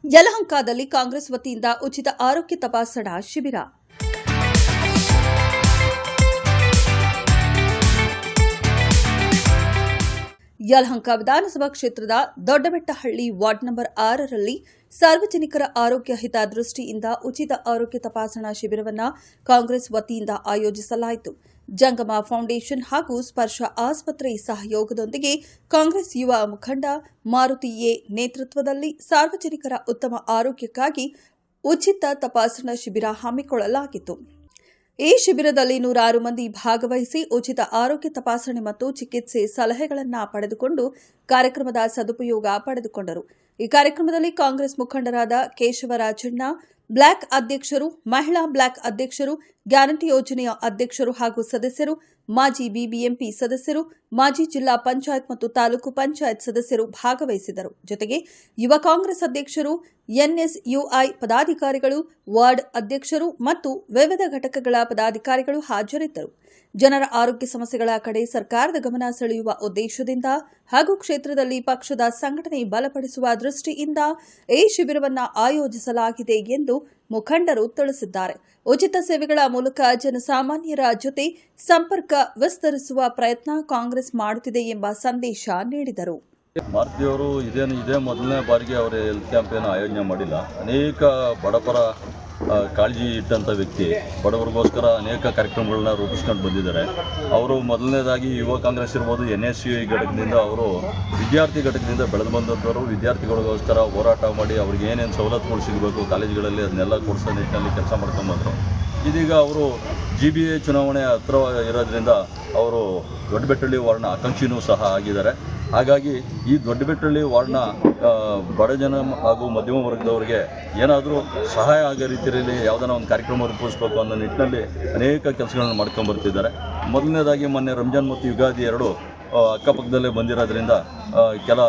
ಯಲಹಂಕದಲ್ಲಿ ಕಾಂಗ್ರೆಸ್ ವತಿಯಿಂದ ಉಚಿತ ಆರೋಗ್ಯ ತಪಾಸಣಾ ಶಿಬಿರ. ಯಲಹಂಕ ವಿಧಾನಸಭಾ ಕ್ಷೇತ್ರದ ದೊಡ್ಡಬೆಟ್ಟಹಳ್ಳಿ ವಾರ್ಡ್ ನಂಬರ್ 6ರಲ್ಲಿ ಸಾರ್ವಜನಿಕರ ಆರೋಗ್ಯ ಹಿತದೃಷ್ಟಿಯಿಂದ ಉಚಿತ ಆರೋಗ್ಯ ತಪಾಸಣಾ ಶಿಬಿರವನ್ನು ಕಾಂಗ್ರೆಸ್ ವತಿಯಿಂದ ಆಯೋಜಿಸಲಾಯಿತು. ಜಂಗಮ ಫೌಂಡೇಶನ್ ಹಾಗೂ ಸ್ಪರ್ಶ ಆಸ್ಪತ್ರೆ ಸಹಯೋಗದೊಂದಿಗೆ ಕಾಂಗ್ರೆಸ್ ಯುವ ಮುಖಂಡ ಮಾರುತಿ ಎ ನೇತೃತ್ವದಲ್ಲಿ ಸಾರ್ವಜನಿಕರ ಉತ್ತಮ ಆರೋಗ್ಯಕ್ಕಾಗಿ ಉಚಿತ ತಪಾಸಣಾ ಶಿಬಿರ ಹಮ್ಮಿಕೊಳ್ಳಲಾಗಿತ್ತು. ಈ ಶಿಬಿರದಲ್ಲಿ 106 ಮಂದಿ ಭಾಗವಹಿಸಿ ಉಚಿತ ಆರೋಗ್ಯ ತಪಾಸಣೆ ಮತ್ತು ಚಿಕಿತ್ಸೆ ಸಲಹೆಗಳನ್ನು ಪಡೆದುಕೊಂಡು ಕಾರ್ಯಕ್ರಮದ ಸದುಪಯೋಗ ಪಡೆದುಕೊಂಡರು. ಈ ಕಾರ್ಯಕ್ರಮದಲ್ಲಿ ಕಾಂಗ್ರೆಸ್ ಮುಖಂಡರಾದ ಕೇಶವರಾಜಣ್ಣ, ಬ್ಲಾಕ್ ಅಧ್ಯಕ್ಷರು, ಮಹಿಳಾ ಬ್ಲಾಕ್ ಅಧ್ಯಕ್ಷರು, ಗ್ಯಾರಂಟಿ ಯೋಜನೆಯ ಅಧ್ಯಕ್ಷರು ಹಾಗೂ ಸದಸ್ಯರು, ಮಾಜಿ ಬಿಬಿಎಂಪಿ ಸದಸ್ಯರು, ಮಾಜಿ ಜಿಲ್ಲಾ ಪಂಚಾಯತ್ ಮತ್ತು ತಾಲೂಕು ಪಂಚಾಯತ್ ಸದಸ್ಯರು ಭಾಗವಹಿಸಿದರು. ಜೊತೆಗೆ ಯುವ ಕಾಂಗ್ರೆಸ್ ಅಧ್ಯಕ್ಷರು, ಎನ್ಎಸ್ಯುಐ ಪದಾಧಿಕಾರಿಗಳು, ವಾರ್ಡ್ ಅಧ್ಯಕ್ಷರು ಮತ್ತು ವಿವಿಧ ಘಟಕಗಳ ಪದಾಧಿಕಾರಿಗಳು ಹಾಜರಿದ್ದರು. ಜನರ ಆರೋಗ್ಯ ಸಮಸ್ಯೆಗಳ ಕಡೆ ಸರ್ಕಾರದ ಗಮನ ಸೆಳೆಯುವ ಉದ್ದೇಶದಿಂದ ಹಾಗೂ ಕ್ಷೇತ್ರದಲ್ಲಿ ಪಕ್ಷದ ಸಂಘಟನೆ ಬಲಪಡಿಸುವ ದೃಷ್ಟಿಯಿಂದ ಈ ಶಿಬಿರವನ್ನು ಆಯೋಜಿಸಲಾಗಿದೆ ಎಂದು ಮುಖಂಡರು ತಿಳಿಸಿದ್ದಾರೆ. ಉಚಿತ ಸೇವೆಗಳ ಮೂಲಕ ಜನಸಾಮಾನ್ಯರ ಜೊತೆ ಸಂಪರ್ಕ ವಿಸ್ತರಿಸುವ ಪ್ರಯತ್ನ ಕಾಂಗ್ರೆಸ್ ಮಾಡುತ್ತಿದೆ ಎಂಬ ಸಂದೇಶ ನೀಡಿದರು. ಮಾರುತಿಯವರು ಇದೇ ಮೊದಲನೇ ಬಾರಿಗೆ ಅವರ ಹೆಲ್ತ್ ಕ್ಯಾಂಪ್ ಏನು ಆಯೋಜನೆ ಮಾಡಿಲ್ಲ. ಅನೇಕ ಬಡಪರ ಕಾಳಜಿ ಇಟ್ಟಂಥ ವ್ಯಕ್ತಿ, ಬಡವರಿಗೋಸ್ಕರ ಅನೇಕ ಕಾರ್ಯಕ್ರಮಗಳನ್ನ ರೂಪಿಸ್ಕೊಂಡು ಬಂದಿದ್ದಾರೆ. ಅವರು ಮೊದಲನೇದಾಗಿ ಯುವ ಕಾಂಗ್ರೆಸ್ ಇರ್ಬೋದು, NSUI ಘಟಕದಿಂದ ಅವರು ವಿದ್ಯಾರ್ಥಿ ಘಟಕದಿಂದ ಬೆಳೆದು ಬಂದವರು. ವಿದ್ಯಾರ್ಥಿಗಳಿಗೋಸ್ಕರ ಹೋರಾಟ ಮಾಡಿ ಅವ್ರಿಗೆ ಏನೇನು ಸವಲತ್ತುಗಳು ಸಿಗಬೇಕು ಕಾಲೇಜುಗಳಲ್ಲಿ ಅದನ್ನೆಲ್ಲ ಕೊಡಿಸೋ ನಿಟ್ಟಿನಲ್ಲಿ ಕೆಲಸ ಮಾಡ್ಕೊಂಬಂದರು. ಇದೀಗ ಅವರು GBA ಚುನಾವಣೆ ಹತ್ರ ಇರೋದ್ರಿಂದ ಅವರು ದೊಡ್ಡಬೆಟ್ಟಹಳ್ಳಿ ವಾರ್ಡ್ನ ಆಕಾಂಕ್ಷಿನೂ ಸಹ ಆಗಿದ್ದಾರೆ. ಹಾಗಾಗಿ ಈ ದೊಡ್ಡಬೆಟ್ಟಹಳ್ಳಿ ವಾರ್ಡ್ನ ಬಡ ಜನ ಹಾಗೂ ಮಧ್ಯಮ ವರ್ಗದವರಿಗೆ ಏನಾದರೂ ಸಹಾಯ ಆಗೋ ರೀತಿಯಲ್ಲಿ ಯಾವುದಾನ ಒಂದು ಕಾರ್ಯಕ್ರಮ ರೂಪಿಸಬೇಕು ಅನ್ನೋ ನಿಟ್ಟಿನಲ್ಲಿ ಅನೇಕ ಕೆಲಸಗಳನ್ನು ಮಾಡ್ಕೊಂಬರ್ತಿದ್ದಾರೆ. ಮೊದಲನೇದಾಗಿ ಮೊನ್ನೆ ರಂಜಾನ್ ಮತ್ತು ಯುಗಾದಿ ಎರಡು ಅಕ್ಕಪಕ್ಕದಲ್ಲೇ ಬಂದಿರೋದ್ರಿಂದ ಕೆಲ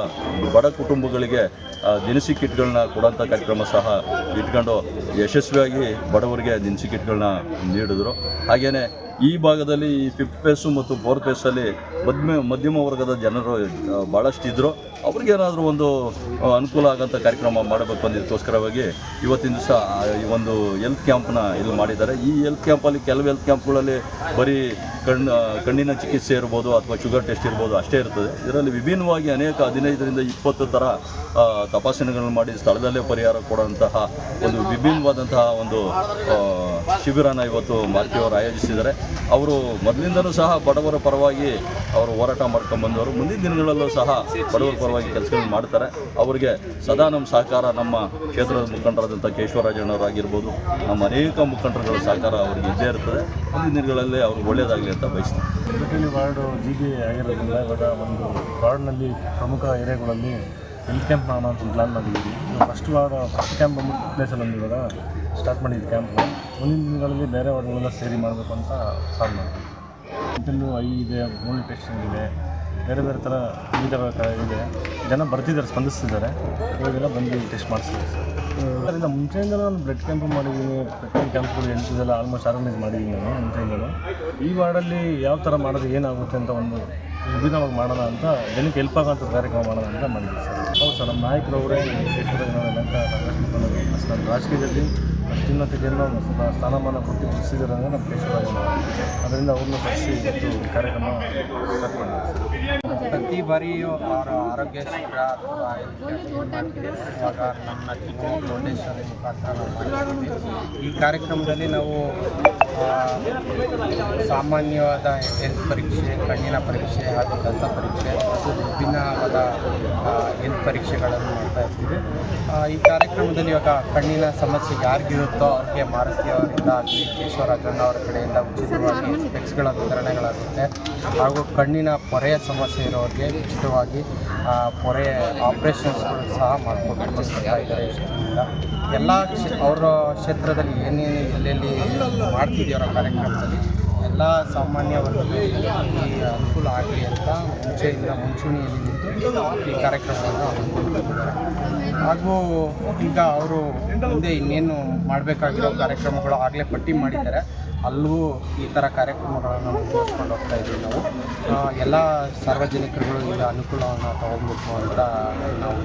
ಬಡ ಕುಟುಂಬಗಳಿಗೆ ದಿನಸಿ ಕಿಟ್ಗಳನ್ನ ಕೊಡೋಂಥ ಕಾರ್ಯಕ್ರಮ ಸಹ ಇಟ್ಕೊಂಡು ಯಶಸ್ವಿಯಾಗಿ ಬಡವರಿಗೆ ದಿನಸಿ ಕಿಟ್ಗಳನ್ನ ನೀಡಿದ್ರು. ಹಾಗೆಯೇ ಈ ಭಾಗದಲ್ಲಿ ಈ 5th ಫೇಸು ಮತ್ತು 4th ಫೇಸಲ್ಲಿ ಮಧ್ಯಮ ವರ್ಗದ ಜನರು ಭಾಳಷ್ಟಿದ್ದರು. ಅವ್ರಿಗೇನಾದರೂ ಒಂದು ಅನುಕೂಲ ಆಗೋಂಥ ಕಾರ್ಯಕ್ರಮ ಮಾಡಬೇಕು ಅನ್ನೋದಕ್ಕೋಸ್ಕರವಾಗಿ ಇವತ್ತಿನ ದಿವಸ ಈ ಒಂದು ಹೆಲ್ತ್ ಕ್ಯಾಂಪ್ನ ಇಲ್ಲಿ ಮಾಡಿದ್ದಾರೆ. ಈ ಹೆಲ್ತ್ ಕ್ಯಾಂಪಲ್ಲಿ ಕೆಲವು ಹೆಲ್ತ್ ಕ್ಯಾಂಪ್ಗಳಲ್ಲಿ ಬರೀ ಕಣ್ಣಿನ ಚಿಕಿತ್ಸೆ ಇರ್ಬೋದು ಅಥವಾ ಶುಗರ್ ಟೆಸ್ಟ್ ಇರ್ಬೋದು ಅಷ್ಟೇ ಇರ್ತದೆ. ಇದರಲ್ಲಿ ವಿಭಿನ್ನವಾಗಿ ಅನೇಕ 15ರಿಂದ 20 ಥರ ತಪಾಸಣೆಗಳನ್ನು ಮಾಡಿ ಸ್ಥಳದಲ್ಲೇ ಪರಿಹಾರ ಕೊಡುವಂತಹ ಒಂದು ವಿಭಿನ್ನವಾದಂತಹ ಒಂದು ಶಿಬಿರನ ಇವತ್ತು ಮಾರುತಿಯವರು ಆಯೋಜಿಸಿದ್ದಾರೆ. ಅವರು ಮೊದಲಿಂದಲೂ ಸಹ ಬಡವರ ಪರವಾಗಿ ಅವರು ಹೋರಾಟ ಮಾಡ್ಕೊಂಡ್ಬಂದವರು. ಮುಂದಿನ ದಿನಗಳಲ್ಲೂ ಸಹ ಬಡವರ ಪರವಾಗಿ ಕೆಲಸಗಳನ್ನು ಮಾಡ್ತಾರೆ. ಅವರಿಗೆ ಸದಾ ನಮ್ಮ ಸಹಕಾರ, ನಮ್ಮ ಕ್ಷೇತ್ರದ ಮುಖಂಡರಾದಂಥ ಕೇಶವರಾಜಣ್ಣವರಾಗಿರ್ಬೋದು, ನಮ್ಮ ಅನೇಕ ಮುಖಂಡರುಗಳ ಸಹಕಾರ ಅವರಿಗೆ ಇದ್ದೇ ಇರ್ತದೆ. ಮುಂದಿನ ದಿನಗಳಲ್ಲಿ ಅವ್ರಿಗೆ ಒಳ್ಳೆಯದಾಗಲಿ ಅಂತ ಬಯಸ್ತೀನಿ. ಬೆಟ್ಟಹಳ್ಳಿ ವಾರ್ಡು GBA ಆಗಿರೋದ್ರಿಂದ ಇವಾಗ ಒಂದು ವಾರ್ಡ್ನಲ್ಲಿ ಪ್ರಮುಖ ಏರಿಯಾಗಳಲ್ಲಿ ಹೆಲ್ತ್ ಕ್ಯಾಂಪ್ ಮಾಡೋಣ ಅಂತ ಪ್ಲಾನ್ ಮಾಡಿದ್ದೀವಿ. ಫಸ್ಟ್ ಕ್ಯಾಂಪ್ ಬಂದ್ಬಿಟ್ಟು ಪ್ಲೇಸಲ್ಲಿ ಒಂದು ಇವಾಗ ಸ್ಟಾರ್ಟ್ ಮಾಡಿದ್ದು ಕ್ಯಾಂಪ್ನ. ಮುಂದಿನ ದಿನಗಳಲ್ಲಿ ಬೇರೆ ವಾರ್ಡ್ಗಳೆಲ್ಲ ಸೇರಿ ಮಾಡಬೇಕು ಅಂತ ಪ್ಲಾನ್ ಮಾಡಿದ್ವಿ. ಇದನ್ನು ಇದೆ, ಮೂಳೆ ಟೆಸ್ಟಿಂಗ್ ಇದೆ, ಬೇರೆ ಬೇರೆ ಥರ ಇದೆ. ಜನ ಬರ್ತಿದ್ದಾರೆ, ಸ್ಪಂದಿಸ್ತಿದ್ದಾರೆ. ಇವಾಗೆಲ್ಲ ಬಂದು ಟೆಸ್ಟ್ ಮಾಡಿಸ್ತೀವಿ ಸರ್. ಅದರಿಂದ ಮುಂಚೆಯಿಂದಲೂ ನಾನು ಬ್ಲಡ್ ಕ್ಯಾಂಪ್ ಮಾಡಿದ್ದೀನಿ, ಬ್ಲಡ್ ಕ್ಯಾಂಪ್ಗಳು ಎಂಟುದೆಲ್ಲ ಆಲ್ಮೋಸ್ಟ್ ಆರ್ಗನೈಸ್ ಮಾಡಿದ್ದೀನಿ ನಾನು ಮುಂಚೆಯಿಂದಲೂ. ಈ ವಾರ್ಡಲ್ಲಿ ಯಾವ ಥರ ಮಾಡೋದು ಏನಾಗುತ್ತೆ ಅಂತ ಒಂದು ವಿಭಿನ್ನವಾಗಿ ಮಾಡೋಣ ಅಂತ, ಜನಕ್ಕೆ ಹೆಲ್ಪ್ ಆಗೋಂಥ ಕಾರ್ಯಕ್ರಮ ಮಾಡೋಣ ಅಂತ ಮಾಡಿದ್ದೀವಿ ಸರ್. ಹೌದು ಸರ್, ನಮ್ಮ ನಾಯಕರವರೇ ನಮ್ಮ ರಾಜಕೀಯದಲ್ಲಿ ಅತ್ಯುನ್ನತಿಯನ್ನು ಸ್ವಲ್ಪ ಸ್ಥಾನಮಾನ ಕೊಟ್ಟು ಮುಗಿಸಿದ್ದಾರೆ ಅಂದರೆ ನಮ್ಮ ಕೇಶವರಾಜಣ್ಣ. ಅದರಿಂದ ಅವ್ರನ್ನ ಕರೆಸಿ ಇವತ್ತು ಕಾರ್ಯಕ್ರಮ ಸ್ಟಾರ್ಟ್ ಮಾಡಿದ್ದೀವಿ. ಪ್ರತಿ ಬಾರಿಯೂ ಅವರ ಆರೋಗ್ಯ ಶಿಬಿರ ಅಥವಾ ಇವಾಗ ನಮ್ಮ ಫೌಂಡೇಶನ್ ಮುಖಾಂತರ ನಾವು ಮಾಡಿದ್ದೀವಿ. ಈ ಕಾರ್ಯಕ್ರಮದಲ್ಲಿ ನಾವು ಸಾಮಾನ್ಯವಾದ ಹೆಲ್ತ್ ಪರೀಕ್ಷೆ, ಕಣ್ಣಿನ ಪರೀಕ್ಷೆ ಹಾಗೂ ದಂತ ಪರೀಕ್ಷೆ ಮತ್ತು ವಿಭಿನ್ನವಾದ ಹೆಲ್ತ್ ಪರೀಕ್ಷೆಗಳನ್ನು ಮಾಡ್ತಾ ಇರ್ತೀವಿ. ಈ ಕಾರ್ಯಕ್ರಮದಲ್ಲಿ ಇವಾಗ ಕಣ್ಣಿನ ಸಮಸ್ಯೆ ಯಾರಿಗಿರುತ್ತೋ ಅವ್ರಿಗೆ ಮಾರುತಿಯವರಿಂದ ಆಗಲಿ ಕೇಶವರಾಜಣ್ಣ ಅವರ ಕಡೆಯಿಂದ ಉಚಿತವಾಗಿ ಸ್ಪೆಕ್ಸ್ಗಳ ವಿತರಣೆಗಳಾಗುತ್ತೆ. ಹಾಗೂ ಕಣ್ಣಿನ ಪೊರೆಯ ಸಮಸ್ಯೆ ಇರೋರಿಗೆ ಉಚಿತವಾಗಿ ಪೊರೆ ಆಪ್ರೇಷನ್ಸ್ಗಳು ಸಹ ಮಾಡಿಕೊಟ್ಟು ಇದ್ದಾರೆ. ಎಲ್ಲ ಅವರ ಕ್ಷೇತ್ರದಲ್ಲಿ ಏನೇನು ಎಲ್ಲೆಲ್ಲಿ ಮಾಡ್ತಿದ್ದೀವಿ ಅವರ ಕಾರ್ಯಕ್ರಮದಲ್ಲಿ ಎಲ್ಲ ಸಾಮಾನ್ಯ ವರ್ಗದಲ್ಲಿ ಈ ಅನುಕೂಲ ಆಗಲಿ ಅಂತ ಮುಂಚೂಣಿಯಲ್ಲಿ ನಿಂತು ಈ ಕಾರ್ಯಕ್ರಮವನ್ನು ಹಮ್ಮಿಕೊಂಡಿದ್ದಾರೆ. ಹಾಗೂ ಈಗ ಅವರು ಮುಂದೆ ಇನ್ನೇನು ಮಾಡಬೇಕಾಗಿರೋ ಕಾರ್ಯಕ್ರಮಗಳು ಆಗಲೇ ಪಟ್ಟಿ ಮಾಡಿದ್ದಾರೆ. ಅಲ್ಲೂ ಈ ಥರ ಕಾರ್ಯಕ್ರಮಗಳನ್ನು ಮುಂದುವರಿಸ್ಕೊಂಡು ಹೋಗ್ತಾ ಇದ್ದೀವಿ ನಾವು. ಎಲ್ಲ ಸಾರ್ವಜನಿಕರುಗಳು ಈಗ ಅನುಕೂಲವನ್ನು ತಗೊಳ್ಬೇಕು ಅಂತ ನಾವು